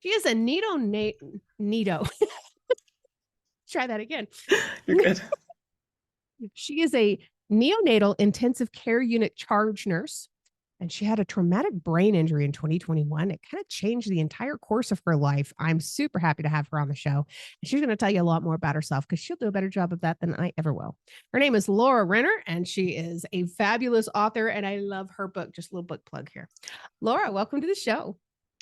She is a neato. Try that again. You're good. She is a neonatal intensive care unit charge nurse, and she had a traumatic brain injury in 2021. It kind of changed the entire course of her life. I'm super happy to have her on the show. And she's going to tell you a lot more about herself because she'll do a better job of that than I ever will. Her name is Laura Renner, and she is a fabulous author, and I love her book. Just a little book plug here. Laura, welcome to the show.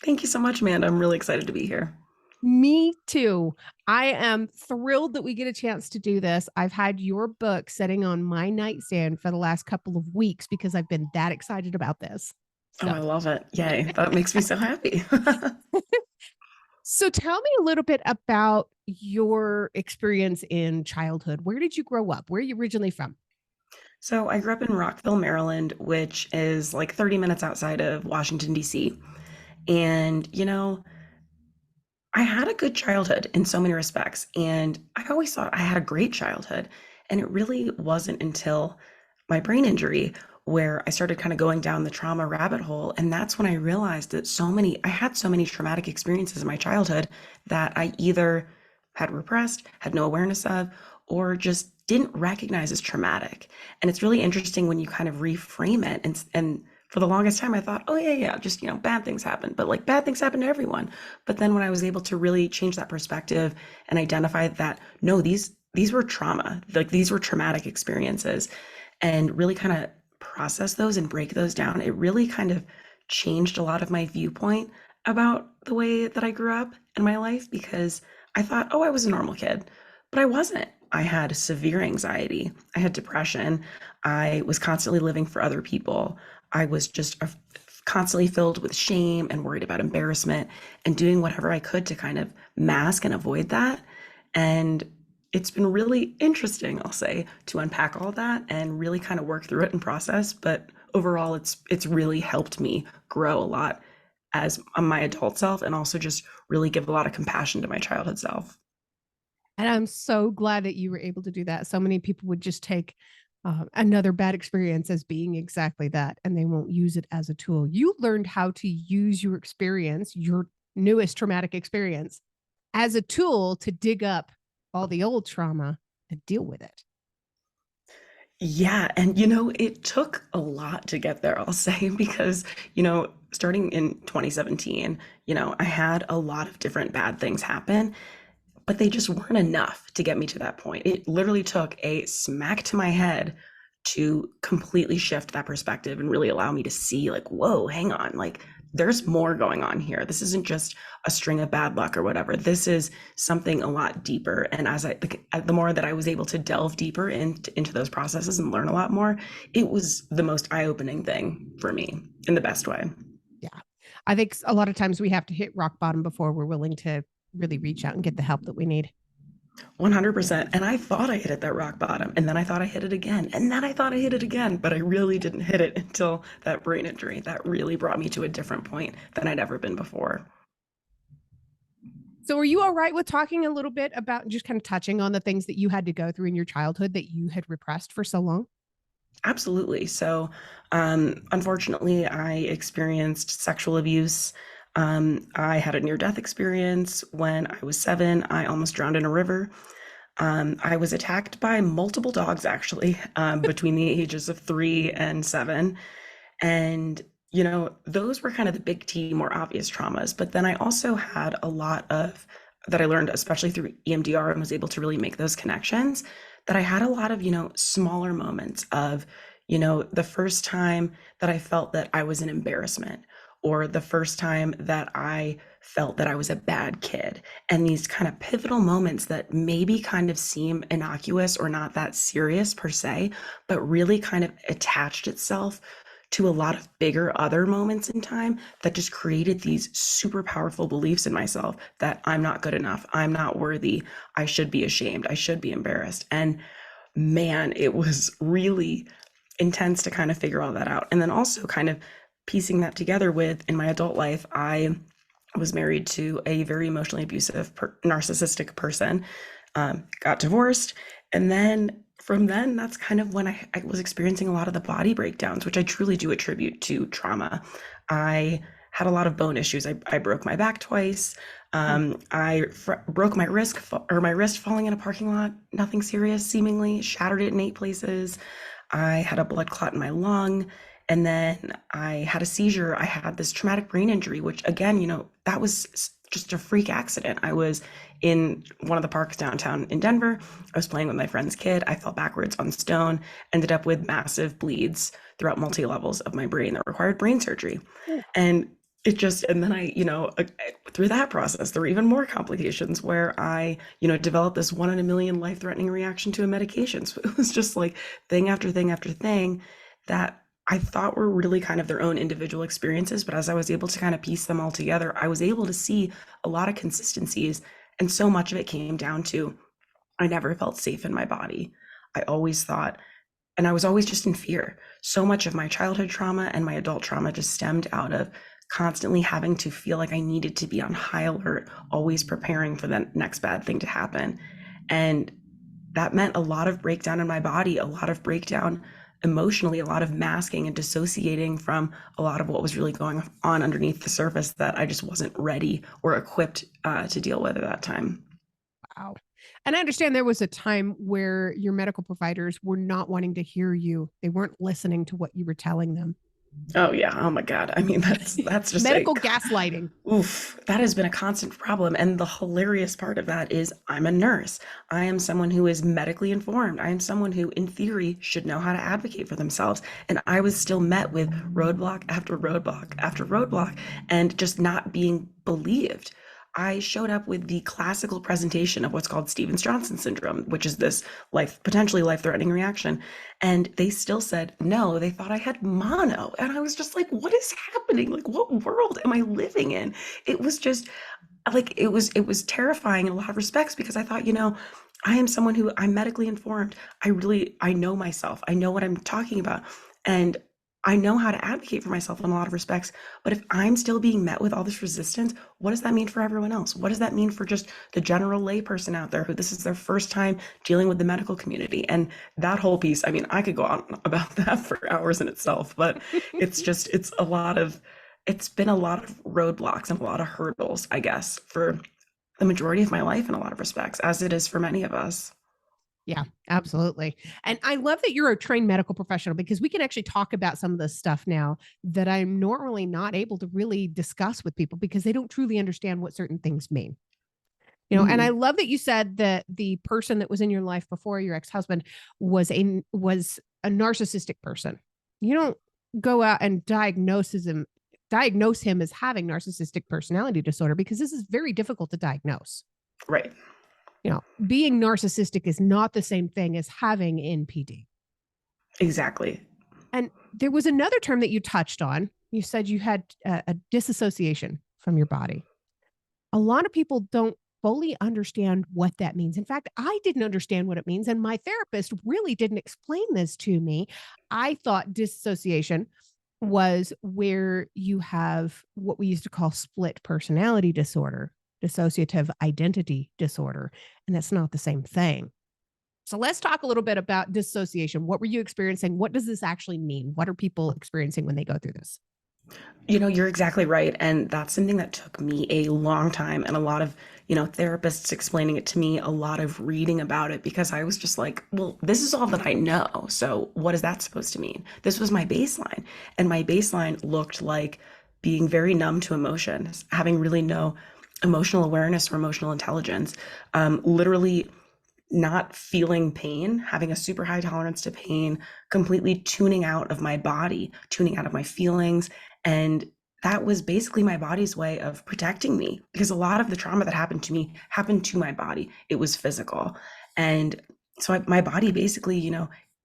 Thank you so much, Amanda. I'm really excited to be here. Me too. I am thrilled that we get a chance to do this. I've had your book sitting on my nightstand for the last couple of weeks because I've been that excited about this. Oh, So, I love it. Yay. That makes me so happy. so tell me a little bit about your experience in childhood. Where did you grow up? Where are you originally from? So I grew up in Rockville, Maryland, which is like 30 minutes outside of Washington, D.C. And, I had a good childhood in so many respects. And I always thought I had a great childhood. And it really wasn't until my brain injury where I started kind of going down the trauma rabbit hole. And that's when I realized that I had so many traumatic experiences in my childhood that I either had repressed, had no awareness of, or just didn't recognize as traumatic. And it's really interesting when you kind of reframe it. And for the longest time, I thought, oh, yeah, yeah, just, bad things happen. But like bad things happen to everyone. But then when I was able to really change that perspective and identify that, no, these were trauma, like these were traumatic experiences, and really kind of process those and break those down, it really kind of changed a lot of my viewpoint about the way that I grew up in my life because I thought, oh, I was a normal kid, but I wasn't. I had severe anxiety. I had depression. I was constantly living for other people. I was just constantly filled with shame and worried about embarrassment and doing whatever I could to kind of mask and avoid that. And it's been really interesting, I'll say, to unpack all that and really kind of work through it and process. But overall, it's really helped me grow a lot as my adult self and also just really give a lot of compassion to my childhood self. And I'm so glad that you were able to do that. So many people would just take another bad experience as being exactly that, and they won't use it as a tool. You learned how to use your experience, your newest traumatic experience, as a tool to dig up all the old trauma and deal with it. Yeah, and it took a lot to get there, I'll say, because, starting in 2017, I had a lot of different bad things happen, but they just weren't enough to get me to that point. It literally took a smack to my head to completely shift that perspective and really allow me to see, like, whoa, hang on, like, there's more going on here. This isn't just a string of bad luck or whatever. This is something a lot deeper. And the more that I was able to delve deeper into those processes and learn a lot more, it was the most eye-opening thing for me in the best way. Yeah. I think a lot of times we have to hit rock bottom before we're willing to really reach out and get the help that we need. 100%. And I thought I hit it that rock bottom. And then I thought I hit it again. And then I thought I hit it again. But I really didn't hit it until that brain injury. That really brought me to a different point than I'd ever been before. So, are you all right with talking a little bit about just kind of touching on the things that you had to go through in your childhood that you had repressed for so long? Absolutely. So, unfortunately, I experienced sexual abuse. I had a near death experience when I was 7. I almost drowned in a river. I was attacked by multiple dogs, actually, between the ages of 3 and 7. And, those were kind of the big T, more obvious traumas. But then I also had a lot of that I learned, especially through EMDR, and was able to really make those connections. That I had a lot of, smaller moments of, the first time that I felt that I was an embarrassment, or the first time that I felt that I was a bad kid. And these kind of pivotal moments that maybe kind of seem innocuous or not that serious per se, but really kind of attached itself to a lot of bigger other moments in time that just created these super powerful beliefs in myself that I'm not good enough, I'm not worthy, I should be ashamed, I should be embarrassed. And man, it was really intense to kind of figure all that out. And then also kind of piecing that together with in my adult life, I was married to a very emotionally abusive, narcissistic person, got divorced. And then from then, that's kind of when I was experiencing a lot of the body breakdowns, which I truly do attribute to trauma. I had a lot of bone issues. I broke my back twice. Mm. Broke my wrist falling in a parking lot. Nothing serious, seemingly. Shattered it in 8 places. I had a blood clot in my lung. And then I had a seizure. I had this traumatic brain injury, which again, that was just a freak accident. I was in one of the parks downtown in Denver. I was playing with my friend's kid. I fell backwards on stone, ended up with massive bleeds throughout multi levels of my brain that required brain surgery. Ooh. And and then through that process, there were even more complications where I, developed this one in a million life threatening reaction to a medication. So it was just like thing after thing after thing that I thought were really kind of their own individual experiences. But as I was able to kind of piece them all together, I was able to see a lot of consistencies. And so much of it came down to I never felt safe in my body. I always thought, and I was always just in fear. So much of my childhood trauma and my adult trauma just stemmed out of constantly having to feel like I needed to be on high alert, always preparing for the next bad thing to happen. And that meant a lot of breakdown in my body, a lot of breakdown emotionally, a lot of masking and dissociating from a lot of what was really going on underneath the surface that I just wasn't ready or equipped to deal with at that time. Wow. And I understand there was a time where your medical providers were not wanting to hear you. They weren't listening to what you were telling them. Oh yeah. Oh my God. I mean, that's just a Medical gaslighting. oof. That has been a constant problem. And the hilarious part of that is I'm a nurse. I am someone who is medically informed. I am someone who, in theory, should know how to advocate for themselves. And I was still met with roadblock after roadblock after roadblock and just not being believed. I showed up with the classical presentation of what's called Stevens-Johnson syndrome, which is this potentially life-threatening reaction. And they still said no, they thought I had mono. And I was just like, what is happening? Like, what world am I living in? It was just like it was terrifying in a lot of respects because I thought, I am someone who I'm medically informed. I know myself. I know what I'm talking about. And I know how to advocate for myself in a lot of respects. But if I'm still being met with all this resistance, what does that mean for everyone else? What does that mean for just the general layperson out there who this is their first time dealing with the medical community? And that whole piece, I mean, I could go on about that for hours in itself, but it's been a lot of roadblocks and a lot of hurdles, I guess, for the majority of my life in a lot of respects, as it is for many of us. Yeah, absolutely. And I love that you're a trained medical professional because we can actually talk about some of this stuff now that I'm normally not able to really discuss with people because they don't truly understand what certain things mean. And I Mhm. love that you said that the person that was in your life before your ex-husband was a narcissistic person. You don't go out and diagnose him as having narcissistic personality disorder because this is very difficult to diagnose. Right. Being narcissistic is not the same thing as having NPD. Exactly. And there was another term that you touched on. You said you had a disassociation from your body. A lot of people don't fully understand what that means. In fact, I didn't understand what it means, and my therapist really didn't explain this to me. I thought disassociation was where you have what we used to call split personality disorder, dissociative identity disorder, and that's not the same thing. So let's talk a little bit about dissociation. What were you experiencing? What does this actually mean? What are people experiencing when they go through this? You're exactly right. And that's something that took me a long time and a lot of, therapists explaining it to me, a lot of reading about it because I was just like, well, this is all that I know. So what is that supposed to mean? This was my baseline. And my baseline looked like being very numb to emotions, having really no emotional awareness or emotional intelligence, literally not feeling pain, having a super high tolerance to pain, completely tuning out of my body, tuning out of my feelings. And that was basically my body's way of protecting me because a lot of the trauma that happened to me happened to my body. It was physical. And so my body basically,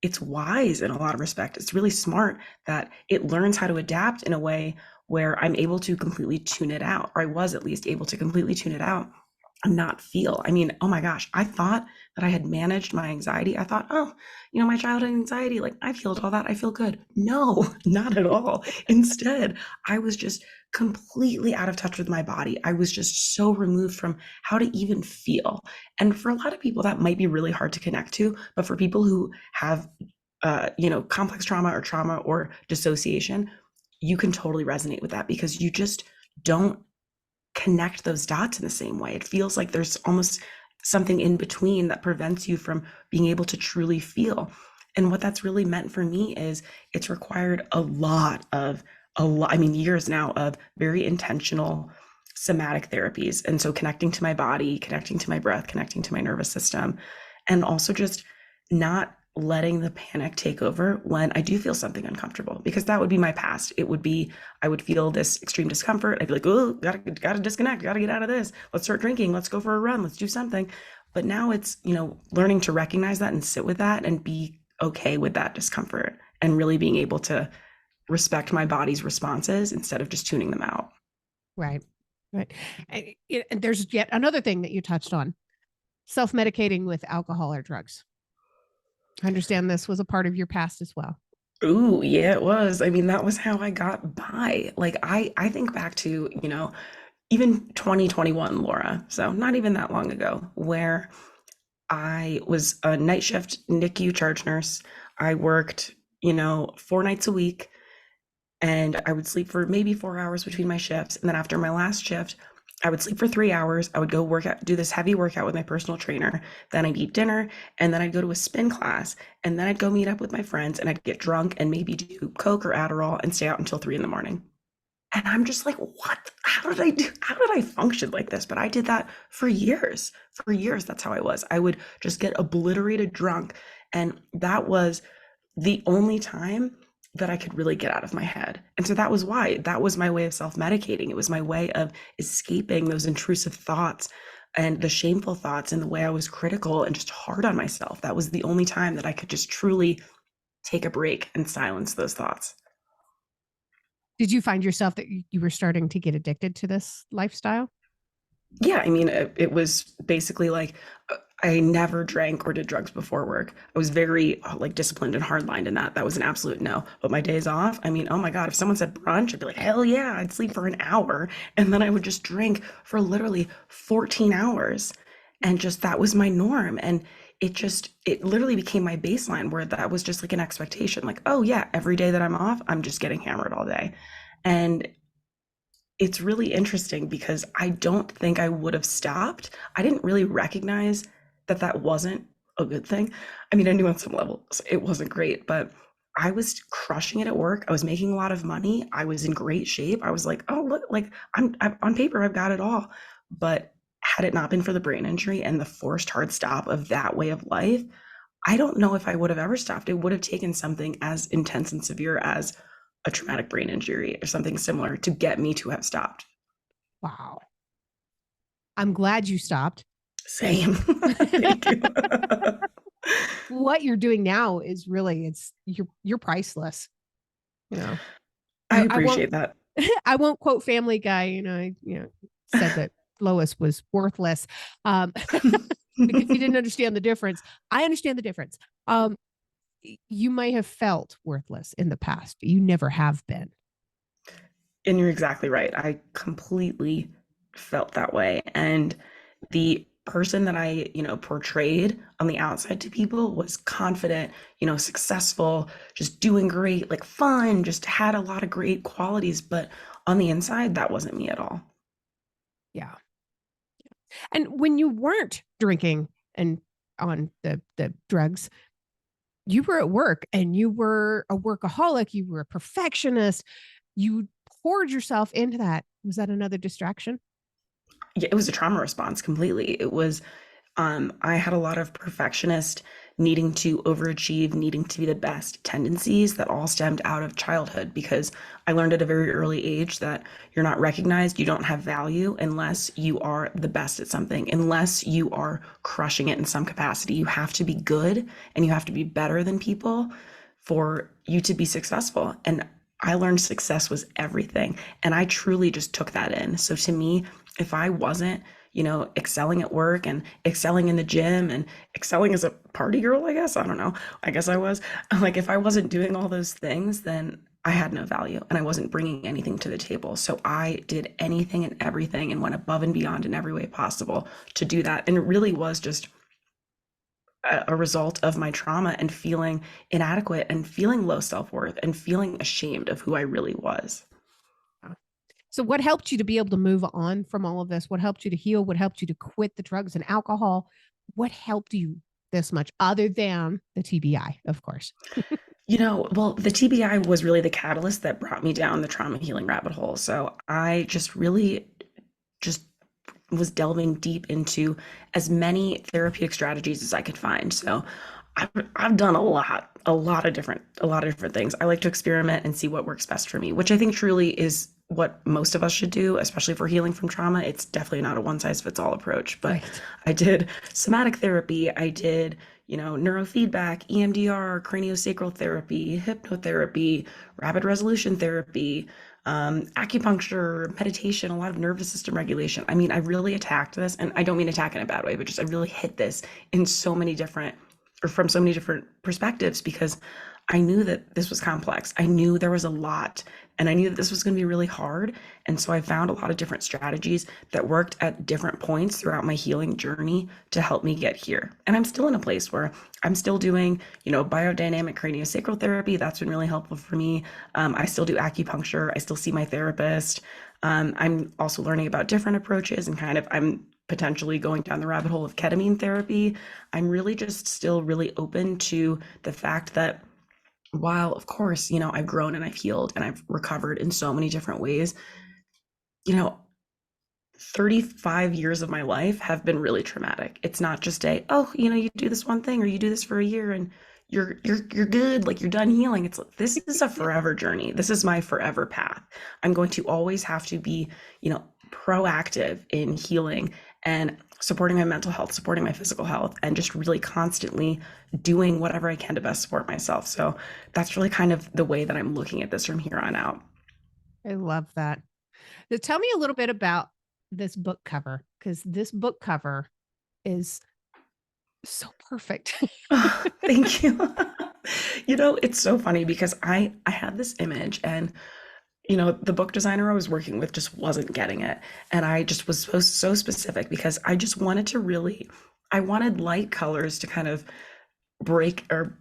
it's wise in a lot of respect. It's really smart that it learns how to adapt in a way where I'm able to completely tune it out, or I was at least able to completely tune it out and not feel. I mean, oh my gosh, I thought that I had managed my anxiety. I thought, oh, my childhood anxiety, like I've healed all that. I feel good. No, not at all. Instead, I was just completely out of touch with my body. I was just so removed from how to even feel. And for a lot of people, that might be really hard to connect to. But for people who have, complex trauma or dissociation, you can totally resonate with that because you just don't connect those dots in the same way. It feels like there's almost something in between that prevents you from being able to truly feel. And what that's really meant for me is it's required I mean, years now of very intentional somatic therapies. And so connecting to my body, connecting to my breath, connecting to my nervous system, and also just not letting the panic take over when I do feel something uncomfortable, because that would be my past. It would be, I would feel this extreme discomfort. I'd be like, oh, gotta disconnect, gotta get out of this. Let's start drinking. Let's go for a run. Let's do something. But now it's, learning to recognize that and sit with that and be okay with that discomfort and really being able to respect my body's responses instead of just tuning them out. Right. Right. And there's yet another thing that you touched on, self-medicating with alcohol or drugs. I understand this was a part of your past as well. Ooh, yeah, it was. I mean, that was how I got by. Like I think back to, even 2021, Laura, so not even that long ago, where I was a night shift NICU charge nurse. I worked, 4 nights a week, and I would sleep for maybe 4 hours between my shifts. And then after my last shift, I would sleep for 3 hours. I would go work out, do this heavy workout with my personal trainer. Then I'd eat dinner, and then I'd go to a spin class, and then I'd go meet up with my friends, and I'd get drunk and maybe do Coke or Adderall and stay out until 3 in the morning. And I'm just like, what? How did I function like this? But I did that for years. For years, that's how I was. I would just get obliterated drunk. And that was the only time that I could really get out of my head. And so that was why. That was my way of self-medicating. It was my way of escaping those intrusive thoughts and the shameful thoughts and the way I was critical and just hard on myself. That was the only time that I could just truly take a break and silence those thoughts. Did you find yourself that you were starting to get addicted to this lifestyle? Yeah, I mean, it was basically like I never drank or did drugs before work. I was very like disciplined and hardlined in that. That was an absolute no. But my days off, I mean, oh my God, if someone said brunch, I'd be like, hell yeah, I'd sleep for an hour. And then I would just drink for literally 14 hours. And just that was my norm. And it literally became my baseline where that was just like an expectation. Like, oh yeah, every day that I'm off, I'm just getting hammered all day. And it's really interesting because I don't think I would have stopped. I didn't really recognize that that wasn't a good thing. I mean, I knew on some level it wasn't great, but I was crushing it at work. I was making a lot of money. I was in great shape. I was like, oh, look, like I'm on paper, I've got it all. But had it not been for the brain injury and the forced hard stop of that way of life, I don't know if I would have ever stopped. It would have taken something as intense and severe as a traumatic brain injury or something similar to get me to have stopped. Wow. I'm glad you stopped. Same. Thank you. What you're doing now is really, you're priceless. You know, I I won't appreciate that. I won't quote Family Guy, said that Lois was worthless. Because he didn't understand the difference. I understand the difference. You may have felt worthless in the past, but you never have been. And you're exactly right. I completely felt that way. And the person that I, portrayed on the outside to people was confident, successful, just doing great, like fun, just had a lot of great qualities. But on the inside, that wasn't me at all. Yeah. And when you weren't drinking and on the drugs, you were at work and you were a workaholic, you were a perfectionist, you poured yourself into that. Was that another distraction? Yeah, it was a trauma response completely. It was, I had a lot of perfectionist, needing to overachieve, needing to be the best tendencies that all stemmed out of childhood because I learned at a very early age that you're not recognized, you don't have value unless you are the best at something, unless you are crushing it in some capacity. You have to be good and you have to be better than people for you to be successful. And I learned success was everything. And I truly just took that in. So to me, if I wasn't, excelling at work and excelling in the gym and excelling as a party girl, I guess, I don't know. I guess I was like, if I wasn't doing all those things, then I had no value and I wasn't bringing anything to the table. So I did anything and everything and went above and beyond in every way possible to do that. And it really was just a result of my trauma and feeling inadequate and feeling low self-worth and feeling ashamed of who I really was. So, what helped you to be able to move on from all of this? What helped you to heal? What helped you to quit the drugs and alcohol? What helped you this much, other than the TBI, of course? Well, the TBI was really the catalyst that brought me down the trauma healing rabbit hole. So I just really just was delving deep into as many therapeutic strategies as I could find. So I've done a lot of different things. I like to experiment and see what works best for me, which I think truly is what most of us should do, especially if we're healing from trauma. It's definitely not a one size fits all approach, but Right. I did somatic therapy. I did, neurofeedback, EMDR, craniosacral therapy, hypnotherapy, rapid resolution therapy, acupuncture, meditation, a lot of nervous system regulation. I mean, I really attacked this, and I don't mean attack in a bad way, but just I really hit this in so many different or from so many different perspectives because I knew that this was complex. I knew there was a lot, and I knew that this was going to be really hard. And so I found a lot of different strategies that worked at different points throughout my healing journey to help me get here. And I'm still in a place where I'm still doing, biodynamic craniosacral therapy. That's been really helpful for me. I still do acupuncture. I still see my therapist. I'm also learning about different approaches and I'm potentially going down the rabbit hole of ketamine therapy. I'm really just still really open to the fact that while, of course, I've grown and I've healed and I've recovered in so many different ways, you know, 35 years of my life have been really traumatic. It's not just you do this one thing or you do this for a year and you're good, like you're done healing. It's like this is a forever journey. This is my forever path. I'm going to always have to be, proactive in healing and supporting my mental health, supporting my physical health, and just really constantly doing whatever I can to best support myself. So that's really kind of the way that I'm looking at this from here on out. I love that. So tell me a little bit about this book cover, because this book cover is so perfect. Thank you. It's so funny because I had this image and the book designer I was working with just wasn't getting it. And I just was so specific because I just wanted to really I wanted light colors to kind of break or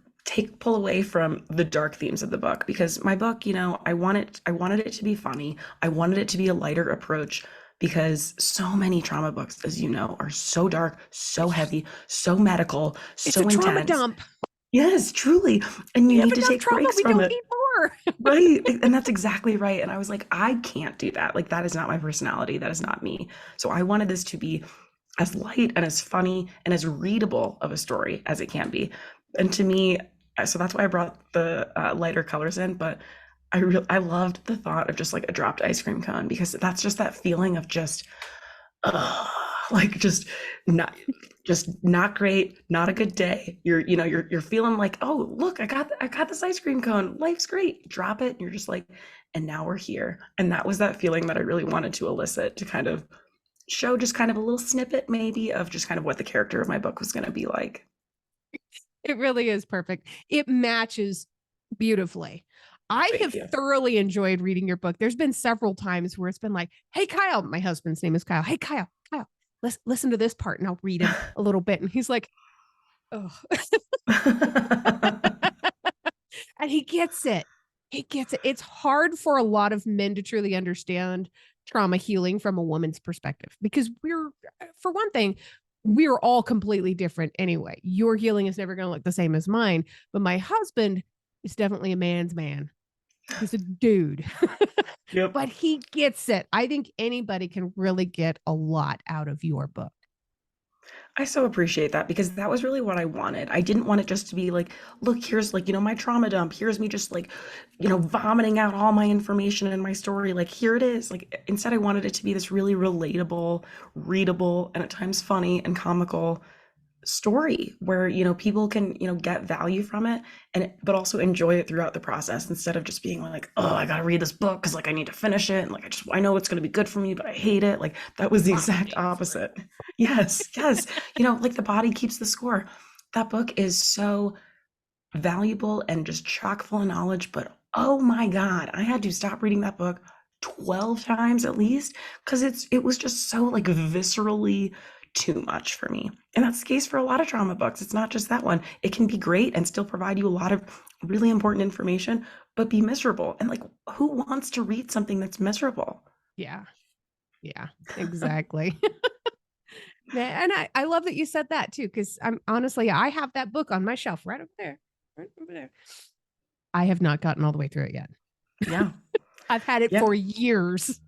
pull away from the dark themes of the book because my book, I wanted it to be funny. I wanted it to be a lighter approach because so many trauma books, as you know, are so dark, so heavy, so medical, It's a so trauma intense. dump. Yes, truly. And We you have need to enough take trauma. breaks We from don't it. need more. Right. And that's exactly right. And I was like, I can't do that. Like, that is not my personality. That is not me. So I wanted this to be as light and as funny and as readable of a story as it can be. And to me, so that's why I brought the lighter colors in. But I loved the thought of just like a dropped ice cream cone because that's just that feeling of just ugh, like not just not great, not a good day. You're feeling like, oh look, I got this ice cream cone. Life's great. Drop it, and you're just like, and now we're here. And that was that feeling that I really wanted to elicit to kind of show just kind of a little snippet maybe of just kind of what the character of my book was going to be like. It really is perfect. It matches beautifully. I Thank have you. thoroughly enjoyed reading your book. There's been several times where it's been like, hey, Kyle, my husband's name is Kyle. Hey, Kyle, listen to this part and I'll read him a little bit. And he's like, oh, and he gets it. He gets it. It's hard for a lot of men to truly understand trauma healing from a woman's perspective because for one thing, we're all completely different anyway. Your healing is never going to look the same as mine, but my husband is definitely a man's man. He's a dude, Yep. but he gets it. I think anybody can really get a lot out of your book. I so appreciate that because that was really what I wanted. I didn't want it just to be like, look, here's like, my trauma dump. Here's me just like, vomiting out all my information and my story. Like, here it is. Like, instead, I wanted it to be this really relatable, readable, and at times funny and comical story where people can get value from it but also enjoy it throughout the process instead of just being like, oh, I gotta read this book because like I need to finish it and like I know it's going to be good for me but I hate it. Like that was the exact opposite. Yes. Like the body keeps the score. That book is so valuable and just chock full of knowledge, but oh my god, I had to stop reading that book 12 times at least because it was just so like viscerally too much for me. And that's the case for a lot of trauma books. It's not just that one. It can be great and still provide you a lot of really important information, but be miserable. And like, who wants to read something that's miserable? Yeah. Yeah, exactly. And I love that you said that too, because I'm honestly, I have that book on my shelf right over there. Right over there. I have not gotten all the way through it yet. Yeah. I've had it Yeah. for years.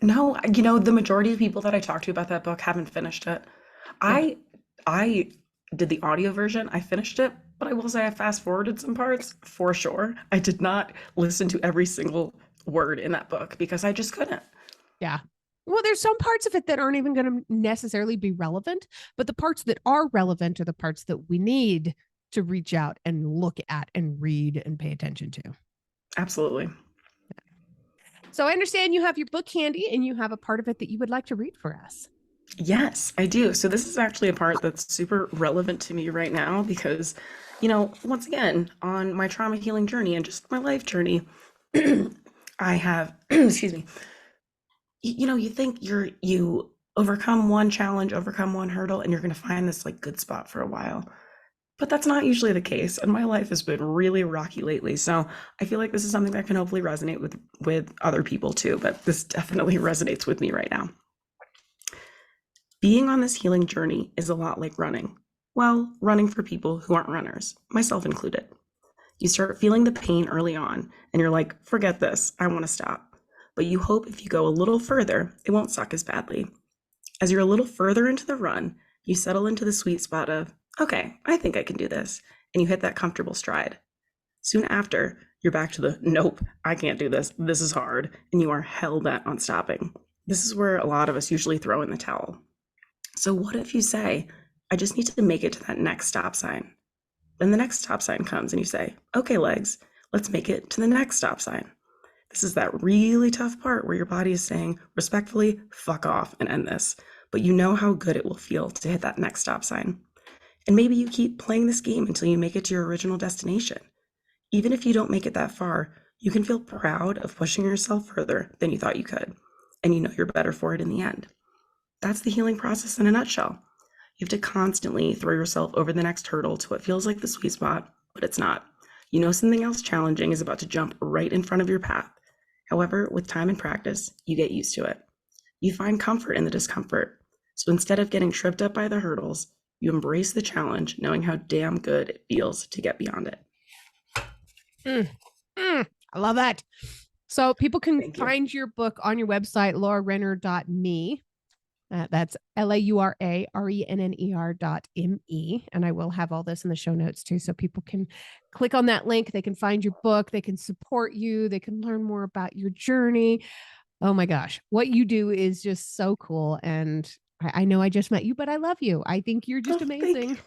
No, the majority of people that I talk to about that book haven't finished it. Yeah. I did the audio version. I finished it, but I will say I fast forwarded some parts for sure. I did not listen to every single word in that book because I just couldn't. Yeah. Well, there's some parts of it that aren't even going to necessarily be relevant, but the parts that are relevant are the parts that we need to reach out and look at and read and pay attention to. Absolutely. So I understand you have your book handy and you have a part of it that you would like to read for us. Yes, I do. So this is actually a part that's super relevant to me right now because, once again, on my trauma healing journey and just my life journey, I have, excuse me, you think you overcome one challenge, overcome one hurdle, and you're going to find this like good spot for a while. But that's not usually the case, and my life has been really rocky lately. So I feel like this is something that can hopefully resonate with other people too, but this definitely resonates with me right now. Being on this healing journey is a lot like running. Well, running for people who aren't runners, myself included. You start feeling the pain early on, and you're like, forget this, I want to stop. But you hope if you go a little further, it won't suck as badly. As you're a little further into the run, you settle into the sweet spot of, okay, I think I can do this, and you hit that comfortable stride. Soon after, you're back to the, nope, I can't do this, this is hard, and you are hell-bent on stopping. This is where a lot of us usually throw in the towel. So what if you say, I just need to make it to that next stop sign? Then the next stop sign comes and you say, okay, legs, let's make it to the next stop sign. This is that really tough part where your body is saying, respectfully, fuck off and end this. But you know how good it will feel to hit that next stop sign. And maybe you keep playing this game until you make it to your original destination. Even if you don't make it that far, you can feel proud of pushing yourself further than you thought you could. And you know you're better for it in the end. That's the healing process in a nutshell. You have to constantly throw yourself over the next hurdle to what feels like the sweet spot, but it's not. You know something else challenging is about to jump right in front of your path. However, with time and practice, you get used to it. You find comfort in the discomfort. So instead of getting tripped up by the hurdles, you embrace the challenge, knowing how damn good it feels to get beyond it. I love that. So people can find your book on your website, laurarenner.me. That's LAURARENNER.me. And I will have all this in the show notes too. So people can click on that link. They can find your book. They can support you. They can learn more about your journey. Oh my gosh. What you do is just so cool. And I know I just met you, but I love you. I think you're just amazing.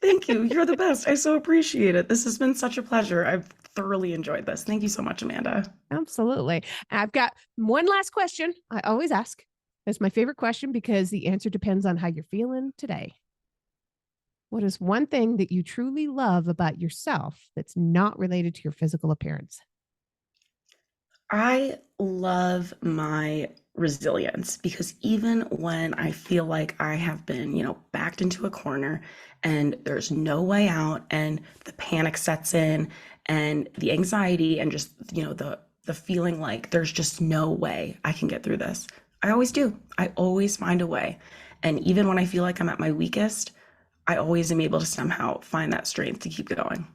Thank you. You're the best. I so appreciate it. This has been such a pleasure. I've thoroughly enjoyed this. Thank you so much, Amanda. Absolutely. I've got one last question I always ask. That's my favorite question because the answer depends on how you're feeling today. What is one thing that you truly love about yourself that's not related to your physical appearance? I love my resilience because even when I feel like I have been, backed into a corner and there's no way out and the panic sets in and the anxiety and just, the feeling like there's just no way I can get through this. I always do. I always find a way. And even when I feel like I'm at my weakest, I always am able to somehow find that strength to keep going.